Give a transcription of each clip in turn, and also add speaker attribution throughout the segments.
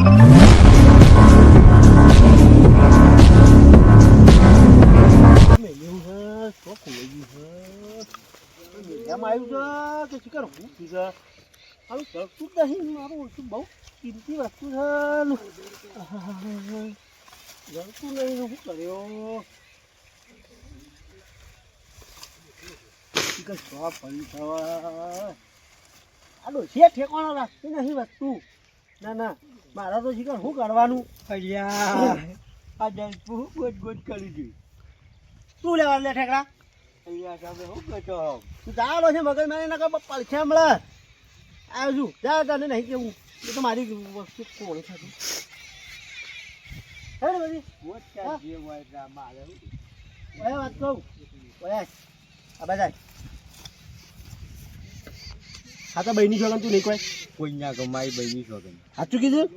Speaker 1: બહુ કિંમતી વસ્તુ છે જળતું નહીં શું કર્યો છે ઠેકાણો રાખતી નહીં વસ્તુ ના ના મારા તો શીખર શું કરવાનું આ જલપું ગોટ ગોટ કરી દઉં શું લેવા લે ઠેકડા અહીંયા સામે શું કરતો તું ચાલો છે મગજ મારી નાખે પડખે મળે આવજું જા તને નહીં કેવું એ તો મારી વસ્તુ કોણ થતી હે ને બધી વાત કહું આ બધા હા તો બહેની છોકન તું નહીં કોઈ
Speaker 2: ના કમાઈ બની શકે
Speaker 1: સાચું કીધું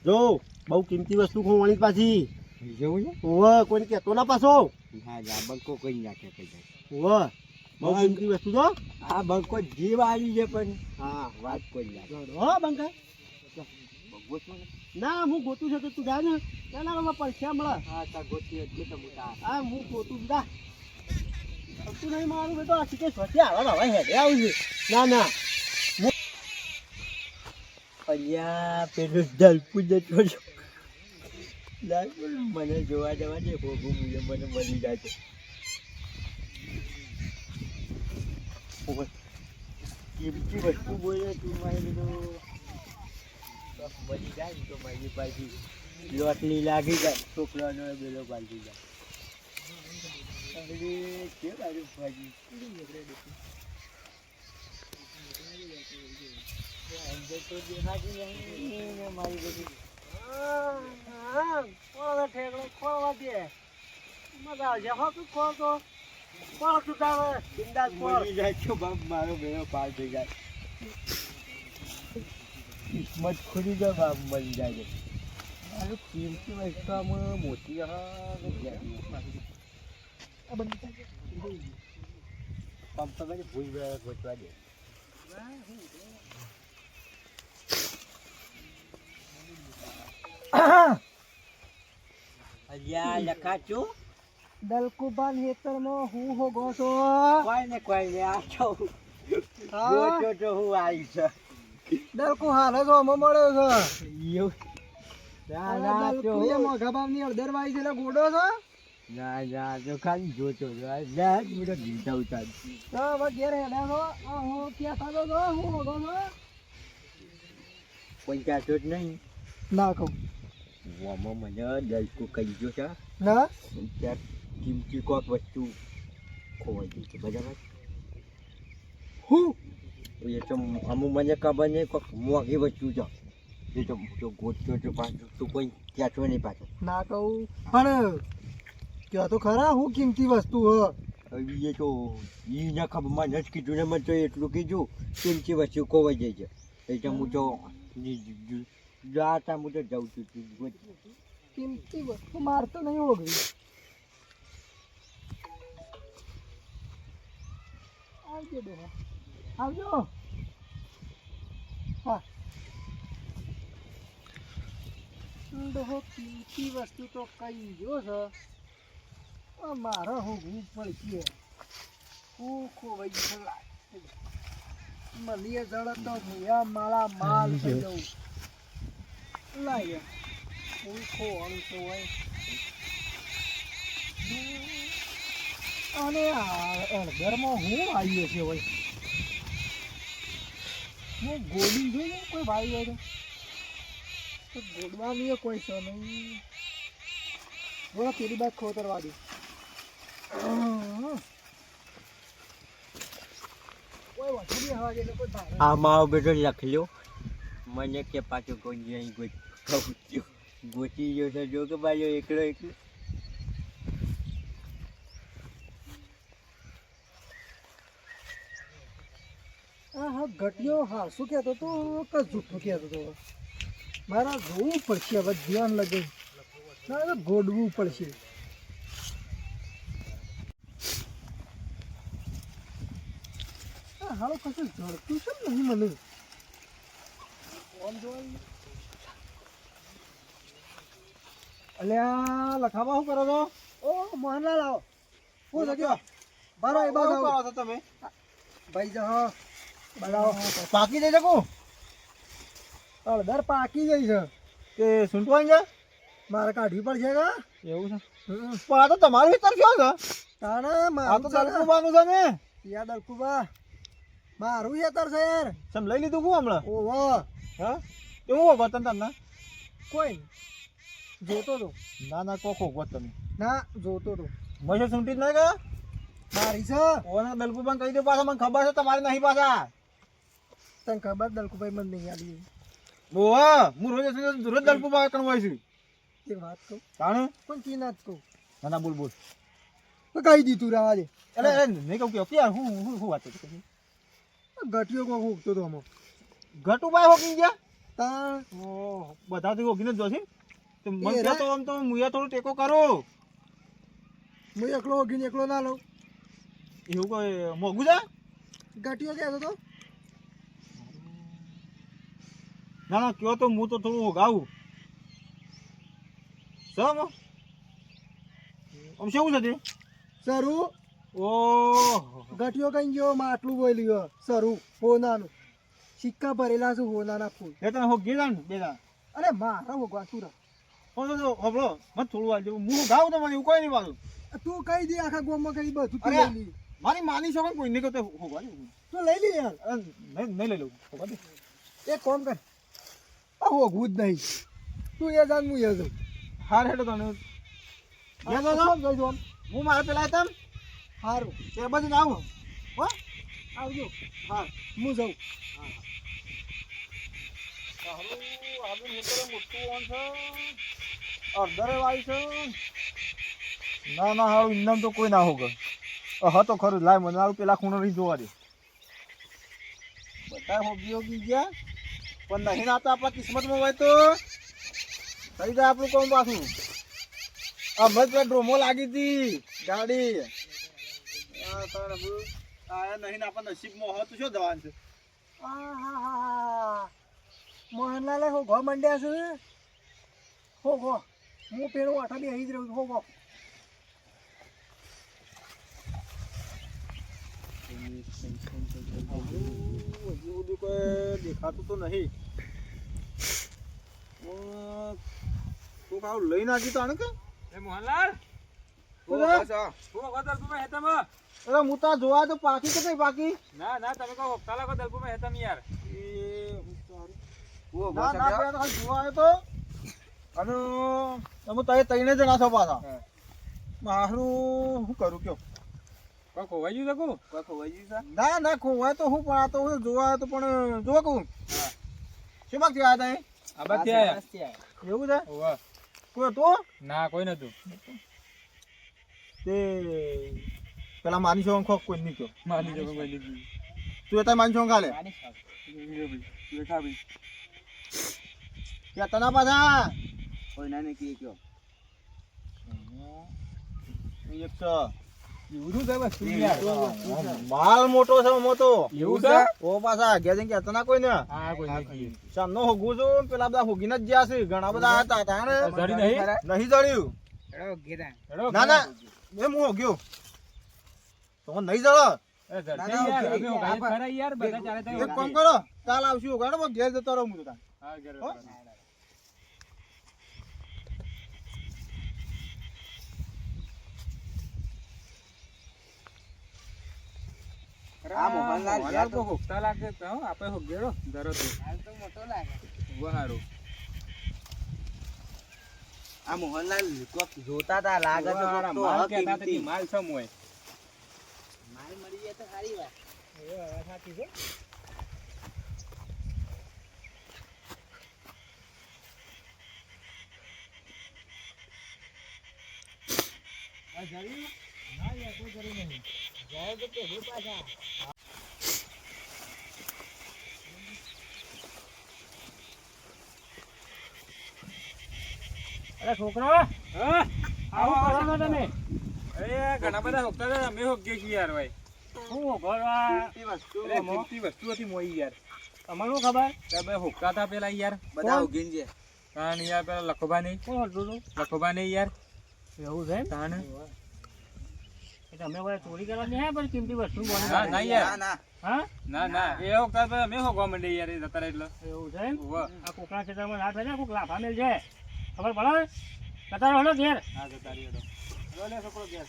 Speaker 1: જો બહુ કિંમતી વસ્તુ ખોવાની પાછી
Speaker 2: જેવું છે
Speaker 1: ઓહ કોઈને કહેતો ના પાછો
Speaker 2: હા જા બંકો કઈ નાખે કઈ
Speaker 1: ઓહ બહુ કિંમતી વસ્તુ તો
Speaker 2: આ બંકો જીવ આવી છે પણ
Speaker 1: હા
Speaker 2: વાત કોઈ નાખે
Speaker 1: હો બંકા ના હું ગોતું છે તો તું જા ને ના પૈસા મળે
Speaker 2: હા તા ગોતી એટલે તો મોટા
Speaker 1: હા હું ગોતું જા તું નહીં મારું બેટો આ શીખે સ્વચ્છ આવે હવે હેડે આવું છે ના ના
Speaker 2: અહીંયા પેલું જલપું જતો મને જોવા જવા દે ભોગું મને મળી જાય છે કિંમતી વસ્તુ બોલે તું મારી મળી જાય તો મારી પાછી લોટલી લાગી જાય છોકરાનો બેલો બાંધી જાય અરે કે બાજુ ભાજી અંદર તો દેખાતી નહીં મારી બધી
Speaker 1: ઠેકડો ખોળવા દે મજા આવશે હો તું ખોળ તો ખોળ તું તારે બિંદાસ ખોળ
Speaker 2: મળી જાય છો બાપ મારો બેલો પાર થઈ જાય કિસ્મત ખુલી જાય બાપ મળી જાય મારું કિંમતી વસ્તુમાં મોટી પંપ ભૂલ ગોચવા દે અલ્યા લખાચું
Speaker 1: દલકુબાન હેતરમાં હું હોગો છો
Speaker 2: કોઈ ને આ છો ગોચો તો હું આવી છે
Speaker 1: દલકુ હાલે જો અમે મળ્યો છે
Speaker 2: એવું ના
Speaker 1: મોઘા ભાવની અડધર વાઈ છે ગોડો છો
Speaker 2: ના તો ખાલી જોતો મોટા ગીતા ઉતાર
Speaker 1: તો હવે ઘેર હેડ્યા છો હું ક્યાં ખાતો છો હું હોગો છો
Speaker 2: કોઈ કહેતો જ નહીં
Speaker 1: ના કહું
Speaker 2: વામાં મને દલકો કહી ગયો છે
Speaker 1: ના
Speaker 2: ત્યાં કિંમતી કોઈક વસ્તુ ખોવાઈ ગઈ છે બરાબર
Speaker 1: હું
Speaker 2: એ તો અમુક મને ખબર નહીં કોઈક મોંઘી વસ્તુ છે એ તો ગોતતો તો પાછું તું કોઈ કહેતો નહીં પાછો
Speaker 1: ના કહું પણ ક્યાં તો ખરા હું કિંમતી વસ્તુ હ
Speaker 2: એ તો એને ખબર મને જ કીધું ને મને તો એટલું કીધું કિંમતી વસ્તુ ખોવાઈ જાય છે એટલે હું તો જાતા હું તો જાઉં છું
Speaker 1: કિંમતી વસ્તુ મારતો નહીં હોગી આવજો બેટા આવજો હા ડોહો કિંમતી વસ્તુ તો કઈ જો છે મારે હોગવું પડશે હું ખોવાઈ ગયું મળીએ જળતો ભૂયા મારા માલ થઈ જવું લાગે હું ખોવાનું તો હોય અને અડધરમાં હું આવીએ છે હોય હું ગોળી જોઈ કોઈ ભાઈ હોય તો ગોડવાની કોઈ છે નહીં બોલો પેલી બાદ ખોતરવા દે કોઈ વસૂલી હવા દે કોઈ ભાડે
Speaker 2: આમાં બેટો લખી લો મને કે પાછો કોઈ અહીં ગોતી ગયો છે જો કે પાછો એકલો
Speaker 1: હા ઘટ્યો હા શું કહેતો તો કે જૂઠું કહેતો તો મારા જોવું પડશે હવે ધ્યાન લગે ના ગોડવું પડશે હાલો કશું જડતું છે ને નહીં મને આમ જોવાનું
Speaker 3: અલ્યા લખાવા શું કરો છો?
Speaker 1: ઓ મોહનલાલ આવો
Speaker 3: શું થયો?
Speaker 1: બારો એ બારો
Speaker 3: શું કરો છો તમે?
Speaker 1: ભાઈ જા બનાવો
Speaker 3: પાકી જઈ શકું
Speaker 1: અડધર પાકી જઈ છે
Speaker 3: કે સૂંટવાની છે?
Speaker 1: મારે કાઢવી પડશે કે
Speaker 3: એવું છે પણ આ તો તમારું વિસ્તાર કયો છે?
Speaker 1: તાણે
Speaker 3: આ તો
Speaker 1: મારું
Speaker 3: દલકુબાનું છે ને.
Speaker 1: યાદ અલકુબા મારું યાતર છે યાર
Speaker 3: સમ લઈ લીધું કું હમણાં?
Speaker 1: ઓહો
Speaker 3: હા એવું વતન તમને?
Speaker 1: કોઈ જોતો તો
Speaker 3: ના ના કોકો ગોત તમે
Speaker 1: ના જોતો તો
Speaker 3: મશે સૂંટી જ નહીં ગયા
Speaker 1: મારી છે
Speaker 3: ઓને દલકુબાન કહી દો પાછા મને ખબર છે તમારે નહીં પાછા.
Speaker 1: તને ખબર દલકુભાઈ મને નહીં આલી
Speaker 3: ઓહો હું રોજ દલકુબા કણ હોય છું.
Speaker 1: એક વાત કહું
Speaker 3: તાણે
Speaker 1: પણ કી ના જ કહું
Speaker 3: ના ના બોલ બોલ.
Speaker 1: તો કહી દીધું રાવા દે
Speaker 3: અરે નહીં કહું કે યાર હું વાત છે
Speaker 1: ઘટીઓ કોઈ ઉગતો તો અમો
Speaker 3: ઘટુભાઈ હોકી ગયા
Speaker 1: તાણ
Speaker 3: ઓહ બધાથી હોકીને જ જોશી તો મને
Speaker 1: એ
Speaker 3: કહેતો આમ તો હું થોડું ટેકો કરું.
Speaker 1: હું એકલો ઉગીને એકલો ના લઉં
Speaker 3: એવું કોઈ મોંઘું છે?
Speaker 1: ઘટીઓ કહેતો તો
Speaker 3: ના ના કયો તો હું તો થોડું હોગાવું સમ આમ શું છે તે?
Speaker 1: સરું
Speaker 3: ઓહ
Speaker 1: ઘટીઓ કઈ ગયો માં આટલું બોલ્યું સરું હોનાનું સિક્કા ભરેલા છે હોનાના ફૂલ
Speaker 3: એ તને હોગી જા ને બે જણા
Speaker 1: અરે મારા ભગવાન તું
Speaker 3: તો હબળો મને થોડું વાલ જેવું હું ગાઉં તો મને એવું કોઈ નહીં પાછું.
Speaker 1: તું કહી દે આખા ગામમાં કઈ બધું તું
Speaker 3: અરે.
Speaker 1: લઈ લી
Speaker 3: મારી માની છો કોઈ નહીં કરતો હોગવા દે
Speaker 1: તું લઈ લી યાર
Speaker 3: નહીં લઈ લઉં હોગવા દે.
Speaker 1: એક કામ કર આ હોગવું જ નહીં તું એ જાન હું એ જાઉં
Speaker 3: હાર હેડો તને
Speaker 1: હા,
Speaker 3: તો
Speaker 1: તો જઈ દો
Speaker 3: હું મારે પેલા તમ
Speaker 1: સારું
Speaker 3: તે બધું આવું હો
Speaker 1: આવજો
Speaker 3: હા
Speaker 1: હું જાઉં
Speaker 3: ના ના હારું ઇનામ તો કોઈ ના હોગા હા તો ખરું લાય મને આવું પેલા ખૂણો રહી જોવા દે બધા હોગી હોગી ગયા પણ નહીં નાતા આપણા કિસ્મતમાં હોય તો થઈ જાય આપણું કોમ પાછું. આ મત ડ્રોમો લાગી હતી ગાડી નહીં આપણા નસીબમાં હોય તો શું જવાનું છે?
Speaker 1: મોહનલાલે હો ઘો મંડ્યા છે હો ઘો હું પેલો આઠા બી અહીં જ રહું છું હો ઘો
Speaker 3: હજુ સુધી કોઈ દેખાતું તો નહીં. તું કાવ લઈ નાખી તો આને કે
Speaker 4: મોહનલાલ
Speaker 3: અરે હું તો જોવા તો પાકી કે નહીં પાકી
Speaker 4: ના ના તમે કહો હપ્તા લાગો દલપુમાં હેતમ યાર
Speaker 3: ના ના પેલા તો ખાલી જોવા આવ્યો તો અને તમે તઈ તઈને જણા છો પાછા મારું શું કરું કયો
Speaker 4: કોઈ ખોવાઈ ગયું શકું કોઈ ખોવાઈ ગયું
Speaker 3: ના ના ખોવાય તો હું પણ આ તો હું જોવા આવ્યો તો પણ જોવા કહું શું બાકી આવ્યા
Speaker 4: આ બાદ આયા
Speaker 3: એવું છે
Speaker 4: ઓવા
Speaker 3: કોઈ તો
Speaker 4: ના કોઈ નતું
Speaker 3: તે પેલા માની છો ખોખ કોઈ નહીં કયો
Speaker 4: માલી જો કોઈ લીધી
Speaker 3: તું એ માની છો ખાલે
Speaker 4: બેઠા ભાઈ
Speaker 3: ત્યાં તના પાછા
Speaker 4: કોઈ ના ને કયો
Speaker 3: એક છે
Speaker 4: એવું છે બસ
Speaker 3: માલ મોટો છે મોટો
Speaker 4: એવું છે
Speaker 3: ઓ પાછા ઘેર જઈને કહેતા ના કોઈ ને
Speaker 4: હા કોઈ નથી
Speaker 3: સામનો હોગું છું પેલા બધા હોગીને જ જ્યાં છે ઘણા બધા હતા તાણે
Speaker 4: જડી નહીં
Speaker 3: નહીં જડ્યું ના ના એ હું હોગ્યો તો નહીં જડો
Speaker 4: યાર બધા ચાલે
Speaker 3: એક કામ કરો કાલ આવશું હોગાડો ઘેર જતો રહું હું તો તાણ. હો?
Speaker 4: આ મોહનલાલ તો હોકતા લાગે તો આપણે હોગેડો ધરો તો હાલ તો મોટો લાગે વહારો
Speaker 2: આ મોહનલાલ કોક જોતા તા લાગે તો કોક તો
Speaker 4: માલ
Speaker 2: હક
Speaker 4: કહેતા
Speaker 2: કિંમતી.
Speaker 4: માલ સમ હોય
Speaker 2: માલ મળી જાય તો સારી વાત.
Speaker 4: અરે છોકરા હા આવું કરો તમે અરે ઘણા બધા હોકતા હતા અમે હોગે છીએ યાર ભાઈ શું ભરવા કિંમતી વસ્તુ હતી મોઈ યાર
Speaker 1: તમારું ખબર
Speaker 4: તમે હોકતા હતા પેલા યાર
Speaker 2: બધા ઉગીને છે.
Speaker 4: તાણ યાર પેલા લખોબા નહીં કોણ હતું લખોબા નહીં યાર એવું છે તાણ તમે ભાઈ ચોરી કરવાની હે પણ કિંમતી વસ્તુ ના ના યાર હા ના ના એ વખત અમે હોગવા માંડી યાર એ જતા એટલે એવું છે આ કોકણા ક્ષેત્રમાં ના થાય ને કોક લાફા મેલ છે ખબર પડે જતા રહો ઘેર હા જતા રહ્યો લે છોકરો ઘેર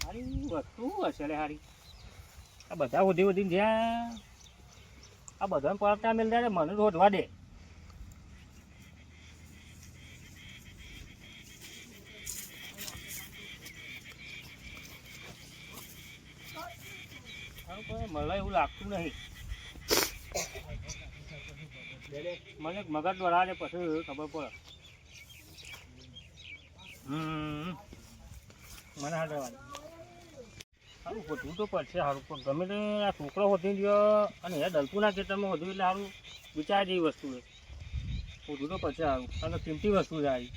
Speaker 4: હારી વસ્તુ હશે લે હારી આ બધા ઉધી ઉધીને જ્યાં આ બધાને પડતા મેલ દે મને રોધવા દે મને એવું લાગતું નહીં મને મગજ દ્વારા ને પછી ખબર પડે મને હા રહેવાનું સારું હોતું તો પડશે સારું પણ ગમે તે આ છોકરો હોતી ગયો અને એ દલપુના ખેતરમાં હોતું એટલે સારું વિચાર જેવી વસ્તુ છે હોતું તો પડશે સારું કારણ કે કિંમતી વસ્તુ છે આવી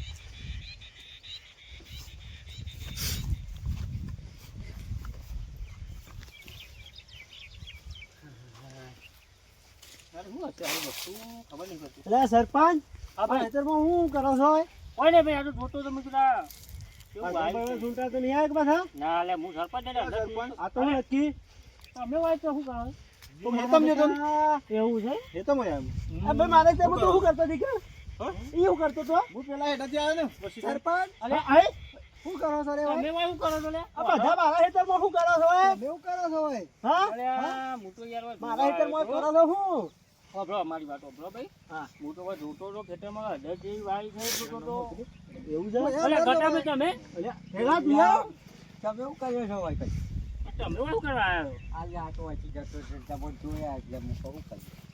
Speaker 1: એટલે સરપંચ આ ખેતરમાં હું કરો છો
Speaker 4: કોઈ ને ભાઈ આ તો જોતો તમે કીધા
Speaker 1: સુનતા તો નહીં આવે કે પાછા
Speaker 4: ના લે હું સરપંચ
Speaker 1: આ તો હું નક્કી
Speaker 4: તમે વાત તો શું કરો એવું છે
Speaker 3: એ તો મેં એમ
Speaker 1: આ ભાઈ મારે ત્યાં તો શું કરતો દીકરા એ શું કરતો તો
Speaker 3: હું પેલા હેઠળથી આવ્યો ને પછી
Speaker 1: સરપંચ અરે આય શું કરો છો રે
Speaker 4: તમે ભાઈ શું કરો છો લે
Speaker 1: આ બધા મારા ખેતરમાં શું કરો છો એ
Speaker 3: એવું કરો છો ભાઈ
Speaker 1: હા
Speaker 4: અરે હું તો યાર
Speaker 1: મારા ખેતરમાં કરો છો શું
Speaker 4: ઓબળો અમારી વાત ઓબળો ભાઈ
Speaker 1: હા
Speaker 4: હું તો ભાઈ જોતો તો ખેતરમાં હળદર જેવી વાઈ થઈ જોતો તો
Speaker 1: એવું છે
Speaker 4: અલે ગટા ભાઈ તમે
Speaker 1: ભેગા થયા
Speaker 2: તમે એવું કર્યો છો ભાઈ
Speaker 4: તમે શું કરવા આવ્યો
Speaker 2: આજે આ તો વાંચી જતો છે તમે જોયા એટલે હું કહું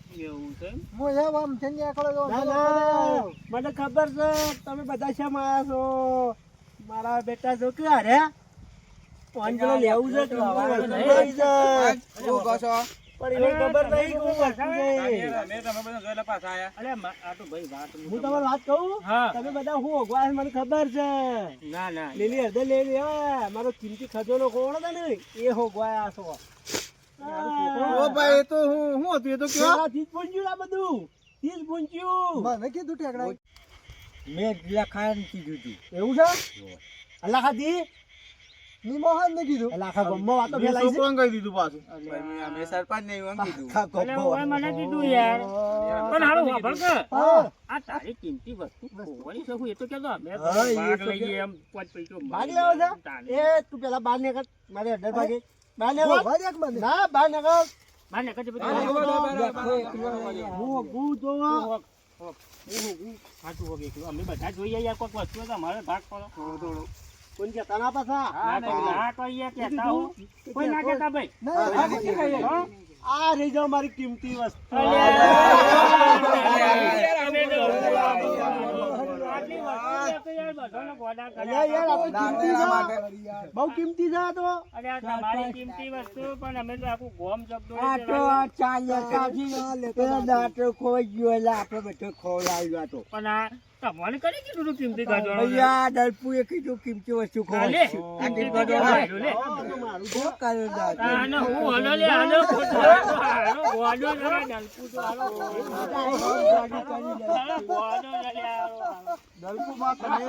Speaker 2: કઈ
Speaker 4: એવું છે
Speaker 3: હું એમ આમ થઈ ગયા કરો
Speaker 1: ના ના મને ખબર છે તમે બધા શેમ આવ્યા છો મારા બેટા જો કે અરે ફોન કરો લેવું છે કે લઈ જાય
Speaker 3: શું કહો છો
Speaker 1: પણ એને ખબર નહીં કે હું વસ્તુ છે
Speaker 4: અમે તમે બધા જોયેલા પાછા આયા અલે આ તો ભાઈ વાત
Speaker 1: હું તમારી વાત કહું
Speaker 4: હા
Speaker 1: તમે બધા હું હોગવા છે મને ખબર છે
Speaker 4: ના ના
Speaker 1: લીલી હળદર લઈ લેવા મારો કિંમતી ખજોનો કોણ હતો ને એ હોગવાયા છો
Speaker 3: ઓ ભાઈ એ તો હું હતું એ તો કયો
Speaker 1: થી જ પૂંજ્યું આ બધું થી જ પૂંજ્યું
Speaker 3: મને કીધું ઠેકડા
Speaker 2: મેં લખાણ કીધું હતું
Speaker 1: એવું છે અલ્લાહ ખાધી
Speaker 3: ની મોહન ને કીધું
Speaker 1: અલ્લાહ ખા ગમો વાતો ફેલાઈ છે
Speaker 3: છોકરાને કહી દીધું પાછું
Speaker 4: અમે સરપંચ ને એવું કીધું
Speaker 2: આખા
Speaker 4: અલે
Speaker 2: ગબ્બો.
Speaker 4: ઓય મને કીધું યાર પણ હારું વાપર કે
Speaker 1: હા.
Speaker 4: આ તારી કિંમતી વસ્તુ ખોવાની છે હું એ તો કહેતો અમે તો
Speaker 1: હા, એ
Speaker 4: ભાગ
Speaker 1: તો
Speaker 4: લઈએ એમ પાંચ પૈસો
Speaker 1: ભાગ લેવો છે એ તું પેલા બહાર નીકળ મારે અડધર ભાગે બહાર નીકળ ના બહાર નીકળ
Speaker 4: માને કદી
Speaker 1: હું તો
Speaker 4: સાચું હોગે અમે બધા જોઈએ યાર કોઈક વસ્તુ તો અમારે ભાગ પડો થોડું થોડું
Speaker 1: કોઈ કહેતા ના પાછા
Speaker 4: ના તો અહીંયા કહેતા હું કોઈ ના કહેતા ભાઈ હો?
Speaker 1: આ રહી જાવ મારી કિંમતી વસ્તુ અલ્યા યાર આ તો કિંમતી છે બહુ કિંમતી છે આ તો
Speaker 4: તમારી કિંમતી વસ્તુ પણ અમે તો આખું ગોમ જબદો
Speaker 2: આ તો ચાલ્યા કાઢી પેલા દાંતો ખોઈ ગયો એટલે આપણે બધો ખોલાવ્યો હતો
Speaker 4: પણ આ તમને કરી કીધું તું કિંમતી કાઢો
Speaker 2: ભૈયા દલપુએ કીધું કિંમતી વસ્તુ
Speaker 4: લે
Speaker 2: ખોવાય
Speaker 4: કિંમતી કાઢો લે
Speaker 1: મારું
Speaker 2: શું કરે દાંતો?
Speaker 4: આનો હું હલો લે હલો હાલો ગોડો જરા નલપુ તો હાલો હાલો ગોડો લે હાલો
Speaker 1: દલપુ માં તમે